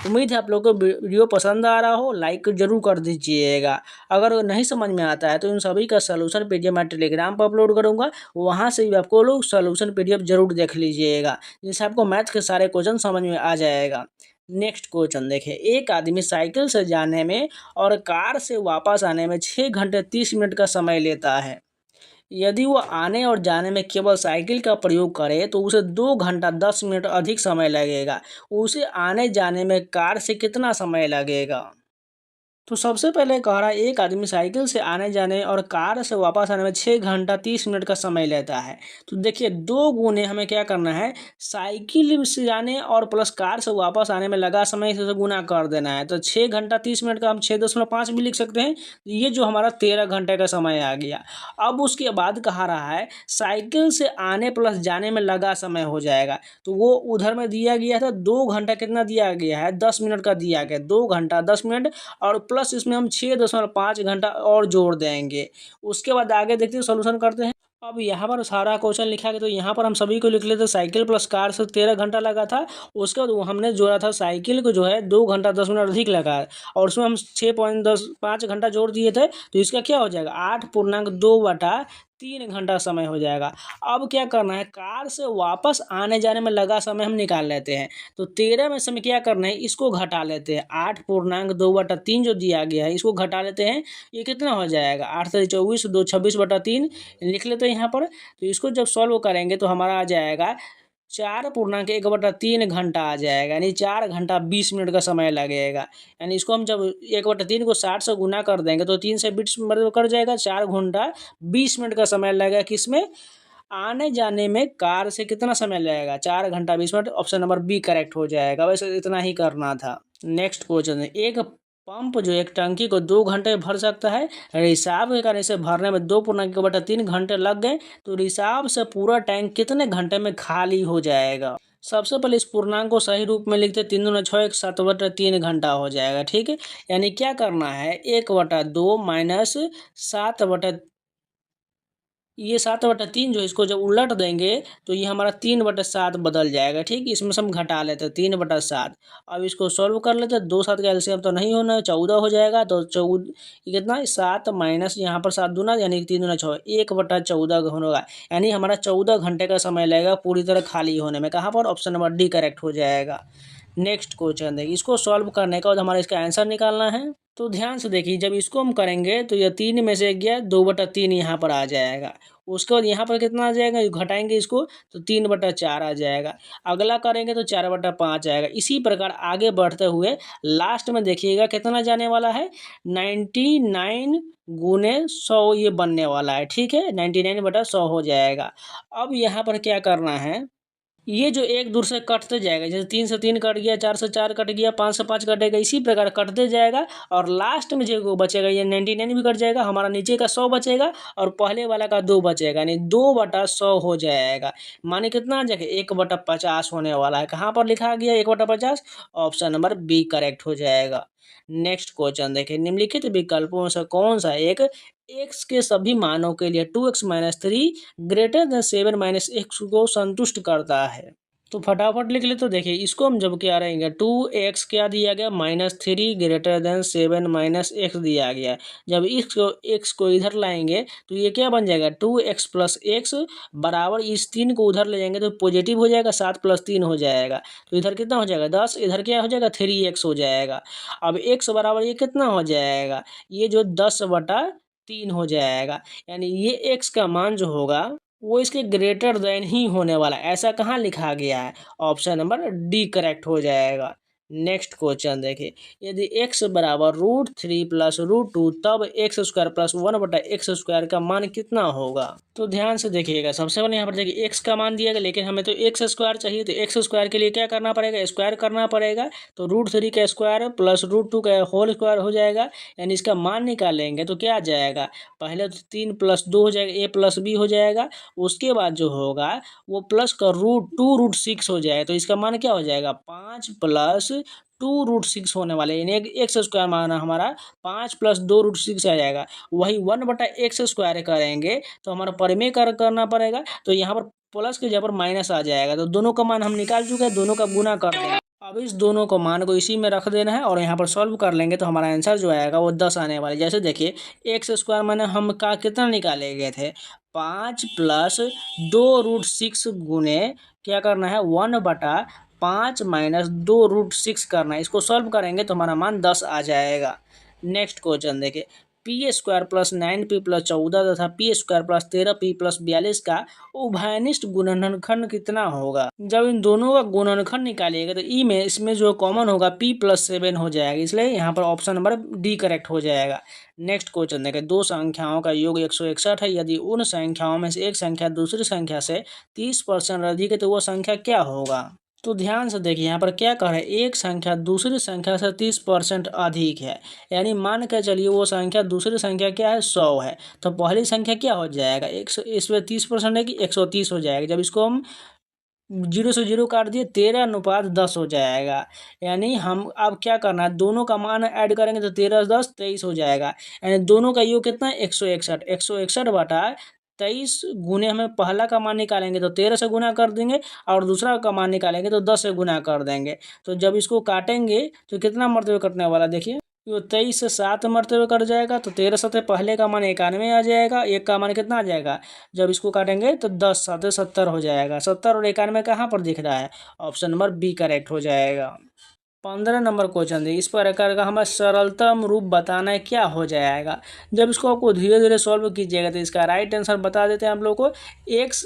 उम्मीद है आप लोगों को वीडियो पसंद आ रहा हो, लाइक जरूर कर दीजिएगा। अगर नहीं समझ में आता है तो इन सभी का सलूशन पीडीएफ मैं टेलीग्राम पर अपलोड करूंगा, वहां से भी आपको लोग सलूशन पीडीएफ जरूर देख लीजिएगा, जिससे आपको मैथ के सारे क्वेश्चन समझ में आ जाएगा। नेक्स्ट क्वेश्चन देखें, एक आदमी साइकिल से जाने में और कार से वापस आने में 6 घंटे 30 मिनट का समय लेता है। यदि वो आने और जाने में केवल साइकिल का प्रयोग करे तो उसे 2 घंटा 10 मिनट अधिक समय लगेगा। उसे आने जाने में कार से कितना समय लगेगा? तो सबसे पहले कह रहा है एक आदमी साइकिल से आने जाने और कार से वापस आने में 6 घंटा 30 मिनट का समय लेता है। तो देखिए 2 गुने हमें क्या करना है, साइकिल से जाने और प्लस कार से वापस आने में लगा समय से गुना कर देना है। तो 6 घंटा 30 मिनट का हम 6.5 भी लिख सकते हैं। तो ये जो हमारा 13 घंटे का समय आ गया। अब उसके बाद कहा रहा है साइकिल से आने प्लस जाने में लगा समय हो जाएगा। तो वो उधर में दिया गया था 2 घंटा, कितना दिया गया है 10 मिनट का दिया गया, 2 घंटा 10 मिनट और प्लस इसमें हम 6.5 घंटा और जोड़ देंगे। उसके बाद आगे देखते हैं, सोल्यूशन करते हैं। अब यहाँ पर सारा क्वेश्चन लिखा गया, तो यहाँ पर हम सभी को लिख लेते। साइकिल प्लस कार से 13 घंटा लगा था। उसके बाद हमने जोड़ा था साइकिल को जो है 2 घंटा 10 मिनट अधिक लगा है और उसमें हम 6.5 घंटा जोड़ दिए थे। तो इसका क्या हो जाएगा 8.2/3 घंटा समय हो जाएगा। अब क्या करना है, कार से वापस आने जाने में लगा समय हम निकाल लेते हैं। तो 13 में से हमें क्या करना है, इसको घटा लेते हैं। 8.2/3 जो दिया गया है इसको घटा लेते हैं। ये कितना हो जाएगा 8 से 24 2 26/3 लिख लेते हैं यहाँ पर। तो इसको जब सॉल्व करेंगे तो हमारा आ जाएगा 4.1/3 घंटा आ जाएगा, यानी 4 घंटा 20 मिनट का समय लगेगा। यानी इसको हम जब 1/3 को 60 से गुना कर देंगे तो 3 से बिट्स मतलब कर जाएगा। 4 घंटा 20 मिनट का समय लगेगा किसमें, आने जाने में कार से कितना समय लगेगा 4 घंटा 20 minute. Option number B correct हो जाएगा। वैसे इतना ही करना था। नेक्स्ट क्वेश्चन है, एक पंप जो एक टंकी को 2 घंटे में भर सकता है, रिसाव के कारण इसे भरने में 2.3 घंटे लग गए, तो रिसाव से पूरा टैंक कितने घंटे में खाली हो जाएगा? सबसे पहले इस पूर्णांक को सही रूप में लिखते, 3 दूना 6 7/3 घंटा हो जाएगा। ठीक है, यानी क्या करना है 1/2 माइनस 7/, ये 7/3 जो इसको जब उलट देंगे तो ये हमारा 3/7 बदल जाएगा। ठीक, इसमें से हम घटा लेते हैं 3/7। अब इसको सॉल्व कर लेते हैं। 2 7 का एलसीएम तो नहीं होना है, 14 हो जाएगा। तो 14 कितना 7 माइनस यहाँ पर 7 दूना यानी 3 दूना 6, 1/14 होगा। यानी हमारा 14 घंटे का समय लगेगा पूरी तरह खाली होने में। कहाँ पर, ऑप्शन नंबर डी करेक्ट हो जाएगा। नेक्स्ट क्वेश्चन देखिए, इसको सॉल्व करने का बाद हमारा इसका आंसर निकालना है। तो ध्यान से देखिए, जब इसको हम करेंगे तो यह 3 में से गया 2/3 यहाँ पर आ जाएगा। उसके बाद यहाँ पर कितना आ जाएगा, घटाएंगे इसको तो 3/4 आ जाएगा। अगला करेंगे तो 4/5 आएगा। इसी प्रकार आगे बढ़ते हुए लास्ट में देखिएगा कितना जाने वाला है, 99 गुने 100 ये बनने वाला है। ठीक है, 99/100 हो जाएगा। अब यहाँ पर क्या करना है, ये जो एक दूर से कटते जाएगा, जैसे 3 से 3 कट गया, 4 से 4 कट गया, 5 से 5 कटेगा, इसी प्रकार कटते जाएगा और लास्ट में जो बचेगा ये 99 भी कट जाएगा, हमारा नीचे का 100 बचेगा और पहले वाला का 2 बचेगा, यानी 2/100 हो जाएगा। माने कितना आ जाएगा 1/50 होने वाला है। कहाँ पर लिखा गया 1/50, ऑप्शन नंबर बी करेक्ट हो जाएगा। नेक्स्ट क्वेश्चन देखिए, निम्नलिखित विकल्पों में से कौन सा एक x के सभी मानों के लिए 2x-3 ग्रेटर देन 7-x को संतुष्ट करता है? तो फटाफट लिख ले। तो देखिए इसको हम जब क्या रहेंगे 2x क्या दिया गया -3 ग्रेटर देन 7-x दिया गया। जब x को इधर लाएंगे तो ये क्या बन जाएगा 2x + x बराबर, इस 3 को उधर ले जाएंगे तो पॉजिटिव हो जाएगा, 7 + 3 हो जाएगा। तो इधर कितना हो जाएगा 10, इधर क्या हो जाएगा 3x हो जाएगा। अब x बराबर ये कितना हो जाएगा, ये जो 10/3 हो जाएगा। यानी ये x का मान जो होगा वो इसके ग्रेटर देन ही होने वाला है। ऐसा कहाँ लिखा गया है, ऑप्शन नंबर डी करेक्ट हो जाएगा। नेक्स्ट क्वेश्चन देखिए, यदि x बराबर √3 + √2 तब x² + 1/x² का मान कितना होगा? तो ध्यान से देखिएगा, सबसे पहले यहाँ पर देखिए x का मान दिया गया, लेकिन हमें तो x² चाहिए। तो x² के लिए क्या करना पड़ेगा, स्क्वायर करना पड़ेगा। तो √3 का स्क्वायर प्लस √2 का होल स्क्वायर हो जाएगा, यानी इसका मान निकालेंगे तो क्या आ जाएगा, पहले तो 3 + 2 हो जाएगा, a + b हो जाएगा। उसके बाद जो होगा वो प्लस का √2√6 हो जाएगा। तो इसका मान क्या हो जाएगा 5 + 2√6 होने वाले, यानी x² माना हमारा 5 + 2√6 आ जाएगा। वही 1/x² करेंगे तो हमारा परिमेय करना पड़ेगा। तो यहाँ पर प्लस के जगह पर माइनस आ जाएगा। तो दोनों का मान हम निकाल चुके हैं, दोनों का गुना कर देंगे। अब इस दोनों को मान को इसी में रख देना है और यहाँ पर सॉल्व कर लेंगे तो हमारा आंसर जो आएगा वो 10 आने वाला है। जैसे देखिए x² माने हम का कितना निकाले गए थे 5 + 2√6 गुने क्या करना है 1/5 - 2√6 करना है। इसको सॉल्व करेंगे तो हमारा मान 10 आ जाएगा। नेक्स्ट क्वेश्चन देखिए, P square plus 9p plus 14 तथा P square plus 13p plus 42 का उभयनिष्ठ गुणनखंड कितना होगा। जब इन दोनों का गुणनखंड निकालिएगा तो ई में इसमें जो कॉमन होगा p प्लस 7 हो जाएगा, इसलिए यहाँ पर ऑप्शन नंबर डी करेक्ट हो जाएगा। नेक्स्ट क्वेश्चन देखें, दो संख्याओं का योग 161 है, यदि उन संख्याओं में से एक संख्या दूसरी संख्या से 30% अधिक है तो वह संख्या क्या होगा। तो ध्यान से देखिए यहाँ पर क्या कह रहे हैं, एक संख्या दूसरी संख्या से 30% अधिक है, यानी मान के चलिए वो संख्या दूसरी संख्या क्या है 100 है, तो पहली संख्या क्या हो जाएगा, इसमें 30% है कि 130 हो जाएगा। जब इसको हम 0 से 0 काट दिए 13:10 हो जाएगा, यानी हम अब क्या करना है, दोनों का मान ऐड करेंगे तो 13 10 23 हो जाएगा, यानी दोनों का योग कितना है 161 बटा 23 गुने हमें पहला का मान निकालेंगे तो 13 से गुना कर देंगे और दूसरा का मान निकालेंगे तो 10 से गुना कर देंगे। तो जब इसको काटेंगे तो कितना मरतबे कटने वाला देखिए, तो 23 से 7 मरतबे कट जाएगा, तो 13 सतह पहले का मान 91 आ जाएगा, एक का मान कितना आ जाएगा, जब इसको काटेंगे तो 10 7 70 हो जाएगा। 70 और 91 कहाँ पर दिख रहा है, ऑप्शन नंबर बी करेक्ट हो जाएगा। 15 नंबर क्वेश्चन है, इस प्रकार का हमें सरलतम रूप बताना है, क्या हो जाएगा। जब इसको आपको धीरे धीरे सॉल्व कीजिएगा तो इसका राइट आंसर बता देते हैं हम लोग को, x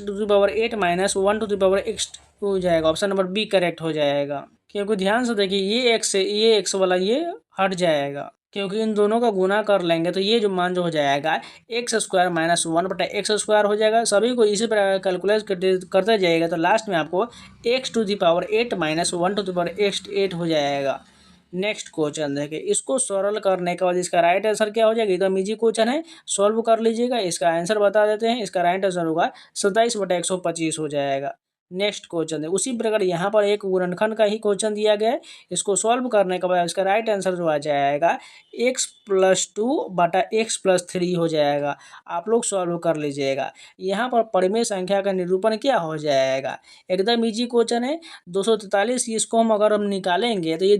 to the power 8 minus 1 to the power x हो जाएगा, ऑप्शन नंबर बी करेक्ट हो जाएगा। क्योंकि ध्यान से देखिए ये x वाला ये हट जाएगा, क्योंकि इन दोनों का गुना कर लेंगे तो ये जो मान जो हो जाएगा एक्स स्क्वायर माइनस 1 बटा एक्स स्क्वायर हो जाएगा। सभी को इसी प्रकार कैलकुलेट करते जाइएगा तो लास्ट में आपको x to the power 8 minus 1 to the power x 8 हो जाएगा। नेक्स्ट क्वेश्चन देखिए, इसको सरल करने के बाद इसका राइट आंसर क्या हो जाएगा, एकदम इजी क्वेश्चन है, सॉल्व कर लीजिएगा। इसका आंसर बता देते हैं, इसका राइट आंसर होगा 27 बटा 125 हो जाएगा। नेक्स्ट क्वेश्चन है, उसी प्रकार यहाँ पर एक गुणनखंड का ही क्वेश्चन दिया गया है, इसको सॉल्व करने के बाद इसका राइट आंसर जो आ जाएगा x प्लस 2 बटा x प्लस 3 हो जाएगा। आप लोग सॉल्व कर लीजिएगा। यहाँ पर परिमेय संख्या का निरूपण क्या हो जाएगा, एकदम इजी क्वेश्चन है। 243 इसको अगर हम निकालेंगे तो ये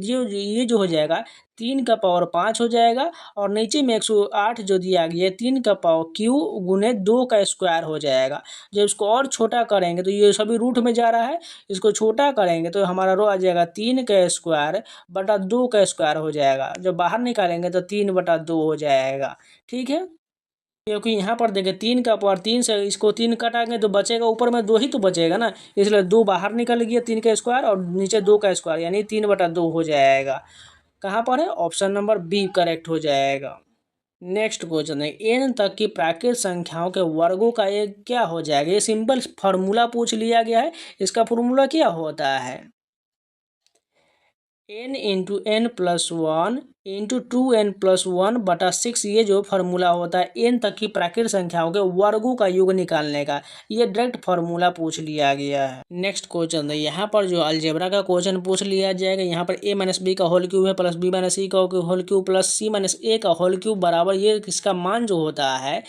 जो हो जाएगा 3 का पावर 5 हो जाएगा, और नीचे में 108 जो दिया गया 3 का पावर क्यू गुने 2 का स्क्वायर हो जाएगा। जब इसको और छोटा करेंगे तो ये सभी रूट में जा रहा है, इसको छोटा करेंगे तो हमारा रो आ जाएगा 3 का स्क्वायर बटा 2 का स्क्वायर हो जाएगा। जब बाहर निकालेंगे तो 3 बटा 2 हो जाएगा, ठीक है। क्योंकि यहाँ पर देखिए 3 का पावर 3 से इसको 3 काटेंगे तो बचेगा, ऊपर में 2 ही तो बचेगा ना, इसलिए 2 बाहर निकल गया 3 का स्क्वायर और नीचे 2 का स्क्वायर, यानी 3 बटा 2 हो जाएगा। कहाँ पर है, ऑप्शन नंबर बी करेक्ट हो जाएगा। नेक्स्ट क्वेश्चन है, n तक की प्राकृत संख्याओं के वर्गों का एक क्या हो जाएगा। ये सिंपल फार्मूला पूछ लिया गया है, इसका फार्मूला क्या होता है, n into N plus 1 into 2n plus 1 बटा 6, ये जो फार्मूला होता है n तक की प्राकृत संख्याओं के वर्गों का योग निकालने का, ये डायरेक्ट फार्मूला पूछ लिया गया है। नेक्स्ट क्वेश्चन है, यहाँ पर जो अलजेब्रा का क्वेश्चन पूछ लिया जाएगा, यहाँ पर a माइनस बी का होल क्यूब है प्लस b माइनस सी का whole cube plus c minus A का होल क्यूब बराबर, ये इसका मान जो होता है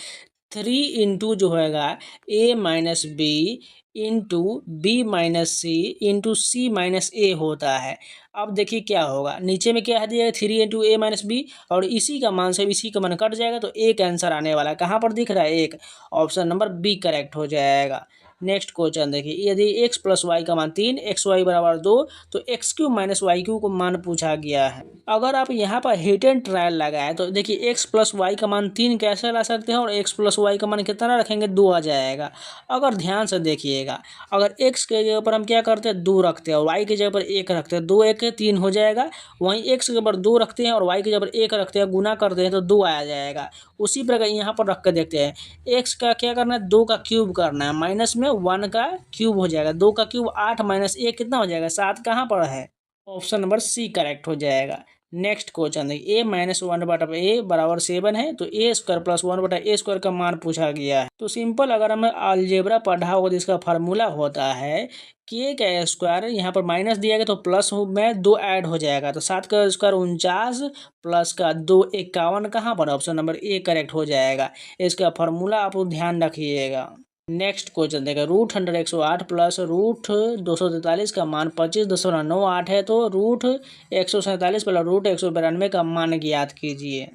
3 इंटू जो होगा a minus B into B minus C into C minus A होता है। अब देखिए क्या होगा, नीचे में क्या है दिया है 3 इंटू ए माइनस बी, और इसी का मान से इसी का मान कट जाएगा तो एक आंसर आने वाला है। कहाँ पर दिख रहा है, एक, ऑप्शन नंबर बी करेक्ट हो जाएगा। नेक्स्ट क्वेश्चन देखिए, यदि x प्लस वाई का मान 3 xy बराबर 2 तो X cube minus Y cube को मान पूछा गया है। अगर आप यहाँ पर हिट एंड ट्रायल लगाए तो देखिए x प्लस वाई का मान 3 कैसे ला सकते हैं, और x प्लस वाई का मान कितना रखेंगे 2 आ जाएगा। अगर ध्यान से देखिएगा, अगर x के जगह पर हम क्या करते हैं 2 रखते हैं और y की जगह पर 1 रखते हैं, 2 1 3 हो जाएगा। वहीं x के जगह पर 2 रखते हैं और y की जगह पर 1 रखते हैं, गुना करते हैं तो 2 आ जाएगा। उसी प्रकार यहाँ पर रख कर देखते हैं, x का क्या करना है 2 का क्यूब करना है, माइनस में 1 का क्यूब हो जाएगा, 2 का क्यूब 8 माइनस 1 कितना हो जाएगा 7, कहाँ पर है, ऑप्शन नंबर सी करेक्ट हो जाएगा। नेक्स्ट क्वेश्चन है, a माइनस 1 बटा a बराबर 7 है, तो a स्क्वायर प्लस 1 बटा a स्क्वायर का मान पूछा गया है। तो सिंपल अगर हमें अलजेब्रा पढ़ा होगा तो इसका फार्मूला होता है k का स्क्वायर, यहाँ पर माइनस दिया गया तो प्लस में 2 ऐड हो जाएगा, तो 7 का स्क्वायर 49 प्लस का 2 51, कहाँ पर, ऑप्शन नंबर ए करेक्ट हो जाएगा। इसका फार्मूला आप ध्यान रखिएगा। नेक्स्ट क्वेश्चन देखा, रूट 108 प्लस रूट 243 का मान 25.98 है, तो रूट 147 प्लस रूट 192 का मान ज्ञात कीजिए।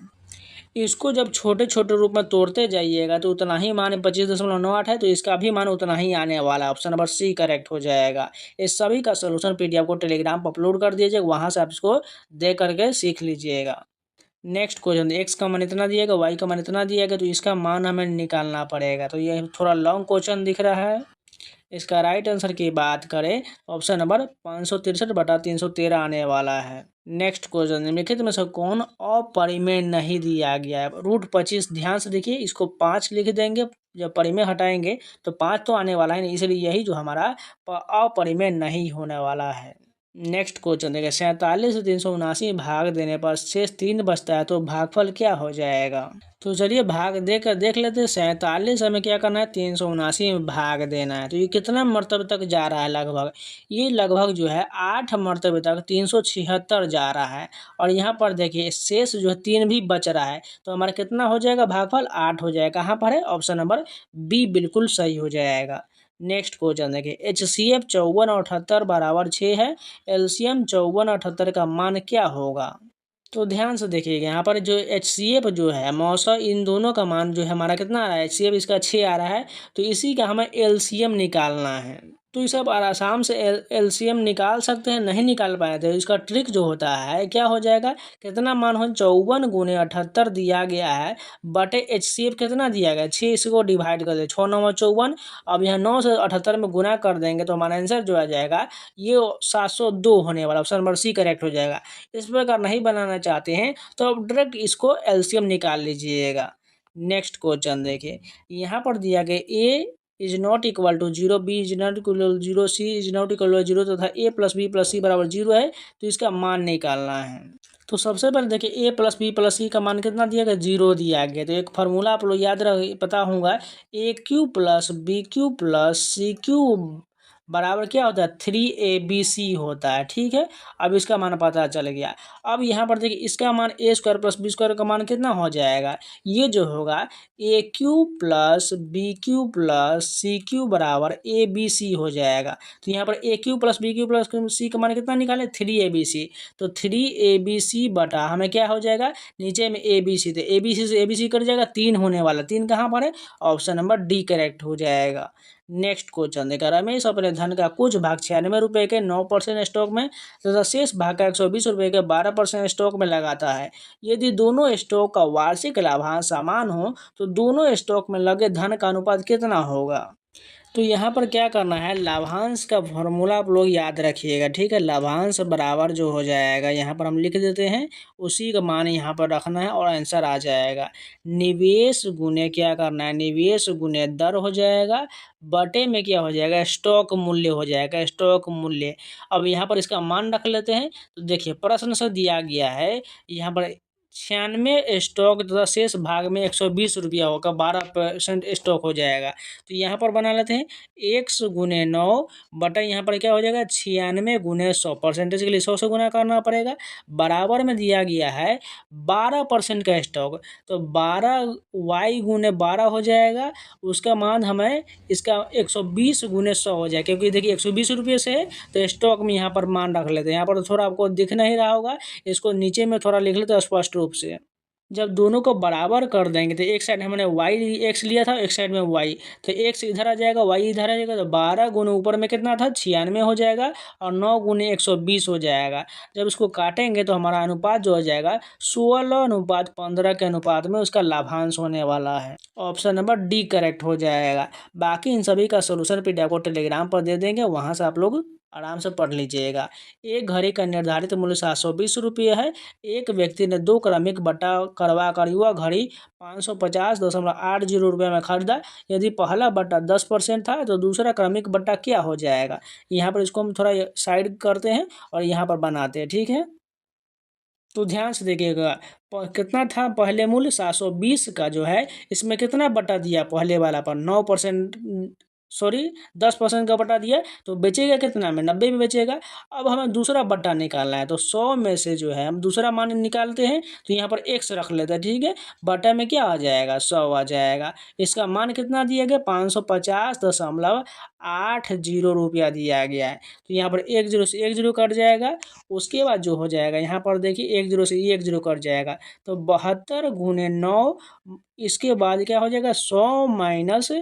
इसको जब छोटे छोटे रूप में तोड़ते जाइएगा तो उतना ही मान 25.98 है, तो इसका भी मान उतना ही आने वाला है, ऑप्शन नंबर सी करेक्ट हो जाएगा। इस सभी का सोल्यूशन पीडीएफ को टेलीग्राम पर अपलोड कर दीजिएगा, वहाँ से आप इसको दे करके सीख लीजिएगा। नेक्स्ट क्वेश्चन, एक्स का मान इतना दिया गया, वाई का मान इतना दिया गया, तो इसका मान हमें निकालना पड़ेगा। तो ये थोड़ा लॉन्ग क्वेश्चन दिख रहा है। इसका राइट आंसर की बात करें ऑप्शन नंबर 563/313 आने वाला है। नेक्स्ट क्वेश्चन, निम्नलिखित में से कौन अपरिमेय नहीं दिया गया है। √25, ध्यान से देखिए, इसको 5 लिख देंगे, जब परिमेय हटाएंगे तो 5 तो आने वाला है नहीं, इसलिए यही जो हमारा अपरिमेय नहीं होने वाला है। नेक्स्ट क्वेश्चन देखिए, 47 से 379 भाग देने पर शेष 3 बचता है, तो भागफल क्या हो जाएगा। तो चलिए भाग देकर देख लेते हैं। 47 हमें क्या करना है, 379 में भाग देना है। तो ये कितना मरतबे तक जा रहा है, लगभग ये लगभग जो है 8 मरतबे तक 376 जा रहा है। और यहाँ पर देखिए शेष जो है 3 भी बच रहा है, तो हमारा कितना हो जाएगा, भागफल 8 हो जाएगा। कहाँ पर है, ऑप्शन नंबर बी बिल्कुल सही हो जाएगा। नेक्स्ट क्वेश्चन देखिए, HCF 54 और 78 बराबर 6 है, एलसीएम 54 और 78 का मान क्या होगा। तो ध्यान से देखिएगा, यहाँ पर जो HCF जो है मौसा, इन दोनों का मान जो है हमारा कितना आ रहा है, HCF इसका 6 आ रहा है, तो इसी का हमें LCM निकालना है। तो इसे आप आराम से LCM निकाल सकते हैं, नहीं निकाल पाए तो इसका ट्रिक जो होता है क्या हो जाएगा, कितना मान हो, 54 गुने 78 दिया गया है, बटे HCF कितना दिया गया, 6, इसको डिवाइड कर दे, 6 9 54। अब यहाँ 9 से 78 में गुना कर देंगे तो हमारा आंसर जो आ जाएगा ये 702 होने वाला, ऑप्शन नंबर सी करेक्ट हो जाएगा। इस प्रकार नहीं बनाना चाहते हैं तो अब डायरेक्ट इसको LCM निकाल लीजिएगा। नेक्स्ट क्वेश्चन देखिए, यहाँ पर दिया गया A is not equal to 0, B is not equal to 0, C is not equal to 0 तथा A plus B plus C बराबर 0 है, तो इसका मान निकालना है। तो सबसे पहले देखिए, ए प्लस बी प्लस सी का मान कितना दिया गया, 0 दिया गया। तो एक फार्मूला आप लोग याद रख पता होगा, AQ plus BQ plus CQ बराबर क्या होता है, 3ABC होता है। ठीक है, अब इसका मान पता चल गया। अब यहाँ पर देखिए, इसका मान A² प्लस B² का मान कितना हो जाएगा, ये जो होगा AQ plus BQ plus CQ बराबर ABC हो जाएगा। तो यहाँ पर AQ plus BQ plus C का मान कितना निकाले, 3ABC। तो 3ABC बटा हमें क्या हो जाएगा, नीचे में ABC, तो ABC से ABC कट जाएगा, 3 होने वाला, 3 कहाँ पर है, ऑप्शन नंबर डी करेक्ट हो जाएगा। नेक्स्ट क्वेश्चन देखा, रमेश अपने धन का कुछ भाग 96 रुपये के 9% स्टॉक में तथा शेष भाग का 120 रुपये के 12% स्टॉक में लगाता है। यदि दोनों स्टॉक का वार्षिक लाभांश समान हो तो दोनों स्टॉक में लगे धन का अनुपात कितना होगा। तो यहाँ पर क्या करना है, लाभांश का फॉर्मूला आप लोग याद रखिएगा। ठीक है, लाभांश बराबर जो हो जाएगा, यहाँ पर हम लिख देते हैं, उसी का मान यहाँ पर रखना है और आंसर आ जाएगा। निवेश गुने क्या करना है, निवेश गुने दर हो जाएगा, बटे में क्या हो जाएगा, स्टॉक मूल्य हो जाएगा, स्टॉक मूल्य। अब यहाँ पर इसका मान रख लेते हैं। तो देखिए प्रश्न से दिया गया है, यहाँ पर 96 स्टॉक तथा शेष भाग में 120 रुपया होगा, 12% स्टॉक हो जाएगा। तो यहाँ पर बना लेते हैं, 1 गुने 9 बटा यहाँ पर क्या हो जाएगा, 96 गुने 100, परसेंटेज के लिए 100 से गुना करना पड़ेगा। बराबर में दिया गया है 12% का स्टॉक, तो 12y गुने 12 हो जाएगा, उसका मान हमें इसका 120 गुने 100 हो जाएगा, क्योंकि देखिए 120 रुपये से है तो स्टॉक में यहाँ पर मान रख लेते हैं। यहाँ पर तो थोड़ा आपको दिख नहीं रहा होगा, इसको नीचे में थोड़ा लिख लेते हैं स्पष्ट रूप से। जब दोनों को बराबर कर देंगे तो एक साइड हमने x लिया था, एक साइड में y, तो x इधर आ जाएगा, y इधर आ जाएगा, तो 12 गुने ऊपर में कितना था, 96 हो जाएगा, और 9 गुने 120 हो जाएगा। जब इसको काटेंगे तो हमारा अनुपात जो हो जाएगा 16:15 के अनुपात में उसका लाभांश होने वाला है। ऑप्शन नंबर डी करेक्ट हो जाएगा। बाकी इन सभी का सोल्यूशन पीडीएफ आपको टेलीग्राम पर दे देंगे, वहाँ से आप लोग आराम से पढ़ लीजिएगा। एक घड़ी का निर्धारित मूल्य 720 रुपये है। एक व्यक्ति ने 2 क्रमिक बट्टा करवा कर युवा घड़ी 550.80 रुपये में खरीदा। यदि पहला बट्टा 10% था तो दूसरा क्रमिक बट्टा क्या हो जाएगा। यहाँ पर इसको हम थोड़ा साइड करते हैं और यहाँ पर बनाते हैं। ठीक है, तो ध्यान से देखिएगा, कितना था पहले मूल्य 720 का जो है, इसमें कितना बटा दिया पहले वाला पर 9%, सॉरी 10% का बटा दिया, तो बेचेगा कितना में, 90 में बेचेगा। अब हमें दूसरा बट्टा निकालना है, तो 100 में से जो है हम दूसरा मान निकालते हैं, तो यहाँ पर x रख लेते हैं। ठीक है, बटा में क्या आ जाएगा, 100 आ जाएगा। इसका मान कितना दिया गया, 550.80 रुपया दिया गया है। तो यहाँ पर 1 0 से 1 0 कट जाएगा। उसके बाद जो हो जाएगा, यहाँ पर देखिए 1 0 से 1 0 कट जाएगा, तो 72 गुने 9, इसके बाद क्या हो जाएगा, 100 माइनस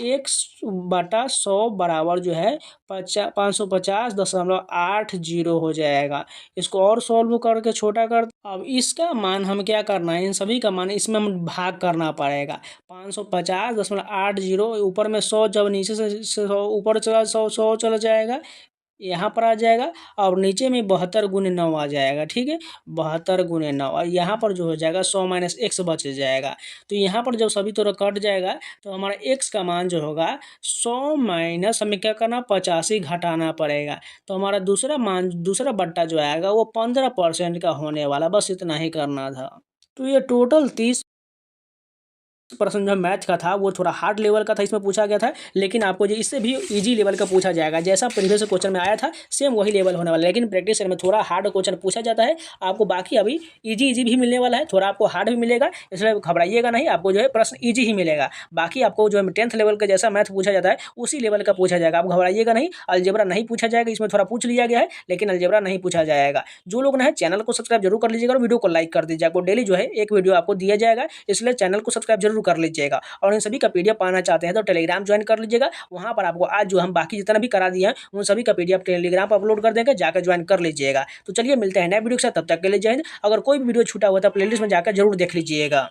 x/100 बराबर जो है 550.80 हो जाएगा। इसको और सॉल्व करके छोटा कर, अब इसका मान हम क्या करना है, इन सभी का मान इसमें हम भाग करना पड़ेगा। 550.80 ऊपर में 100, जब नीचे से 100 ऊपर चला 100 चला जाएगा, यहाँ पर आ जाएगा और नीचे में 72×9 आ जाएगा। ठीक है, 72×9 और यहाँ पर जो हो जाएगा 100 माइनस x बच जाएगा। तो यहाँ पर जब सभी तरह कट जाएगा तो हमारा x का मान जो होगा 100 माइनस हमें क्या करना 85 घटाना पड़ेगा। तो हमारा दूसरा मान, दूसरा बट्टा जो आएगा वो 15% का होने वाला, बस इतना ही करना था। तो ये टोटल 30 प्रश्न जो मैथ का था वो थोड़ा हार्ड लेवल का था, इसमें पूछा गया था, लेकिन आपको जो इससे भी इजी लेवल का पूछा जाएगा। जैसा प्रीवियस क्वेश्चन में आया था सेम वही लेवल होने वाला है, लेकिन प्रैक्टिस सेट में थोड़ा हार्ड क्वेश्चन पूछा जाता है। आपको बाकी अभी इजी भी मिलने वाला है, थोड़ा आपको हार्ड भी मिलेगा, इसलिए घबराइएगा नहीं, आपको जो है प्रश्न ईजी ही मिलेगा। बाकी आपको जो है 10th लेवल का जैसा मैथ पूछा जाता है उसी लेवल का पूछा जाएगा, आप घबराइएगा नहीं। अलजेब्रा नहीं पूछा जाएगा, इसमें थोड़ा पूछ लिया गया है, लेकिन अलजेब्रा नहीं पूछा जाएगा। जो लोग ना चैनल को सब्सक्राइब जरूर कर लीजिएगा और वीडियो को लाइक कर दीजिएगा। आपको डेली जो है एक वीडियो आपको दिया जाएगा, इसलिए चैनल को सब्सक्राइब जरूर कर लीजिएगा। और इन सभी का पीडीएफ पाना चाहते हैं तो टेलीग्राम ज्वाइन कर लीजिएगा। वहां पर आपको आज जो हम बाकी जितना भी करा दिए हैं उन सभी का पीडीएफ टेलीग्राम पर अपलोड कर देंगे, जाकर ज्वाइन कर लीजिएगा। तो चलिए मिलते हैं नए वीडियो के साथ, तब तक के लिए जय हिंद। अगर कोई भी वीडियो छूटा हुआ था प्लेलिस्ट में जाकर जरूर देख लीजिएगा।